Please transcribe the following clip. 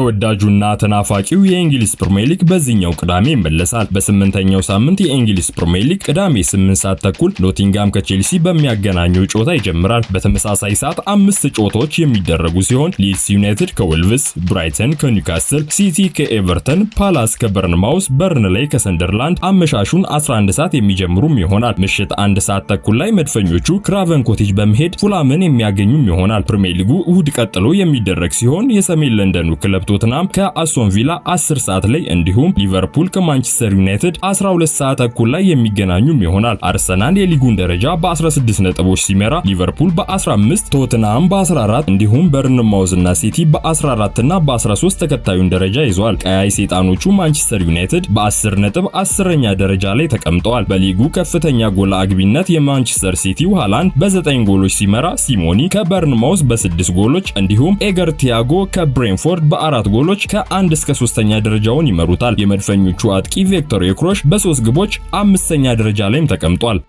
ተወዳጁና ተናፋቂው የእንግሊዝ ፕሪሚየር ሊግ በዚህኛው ቅዳሜ ይመለሳል። በ8ኛው ሳምንት የእንግሊዝ ፕሪሚየር ሊግ ቅዳሜ 8 ሰዓት ተኩል ኖቲንጋም ከቼልሲ በሚያገናኘው ጨዋታ ይጀምራል። በተመሳሳይ ሰዓት 5 ጨዋታዎች የሚደረጉ ሲሆን ሊድስ ዩናይትድ ከወልቭስ፣ ብራይተን ከኒውካስል፣ ሲቲ ከኤቨርተን፣ ፓላስ ከበርንማውስ፣ በርንሌይ ከሰንደርላንድ አመሻሹን 11 ሰዓት የሚጀምሩም ይሆናል። ምሽት 1 ሰዓት ተኩል ላይ መድፈኞቹ ክራቨን ኮቴጅ በመሄድ ፉላምን የሚያገኙም ይሆናል። ፕሪሚየር ሊጉ እሁድ ቀጥሎ የሚደረግ ሲሆን የሰሜን ለንደኑ ክለብ ቶተንሃም ከአስቶን ቪላ 10 ሰዓት ላይ እንዲሁም ሊቨርፑል ከማንቸስተር ዩናይትድ 12 ሰዓት ተኩል ላይ የሚገናኙም ይሆናል። አርሰናል የሊጉን ደረጃ በ16 ነጥቦች ሲመራ ሊቨርፑል በ15፣ ቶተንሃም በ14 እንዲሁም በርንማውዝ እና ሲቲ በ14 እና በ13 ተከታዩን ደረጃ ይዟል። ቀያይ ሰይጣኖቹ ማንቸስተር ዩናይትድ በ10 ነጥብ 10ኛ ደረጃ ላይ ተቀምጠዋል። በሊጉ ከፍተኛ ጎል አግቢነት የማንቸስተር ሲቲው ሃላንድ በ9 ጎሎች ሲመራ ሲሞኒ ከበርንማውዝ በ6 ጎሎች እንዲሁም ኤገር ቲያጎ ከብሬንፎርድ በ4 ጎሎች ከ1 እስከ 3ኛ ደረጃውን ይመሩታል። የመድፈኞቹ አጥቂ ቪክቶር ዮክሮሽ በ3 ግቦች 5ኛ ደረጃ ላይም ተቀምጧል።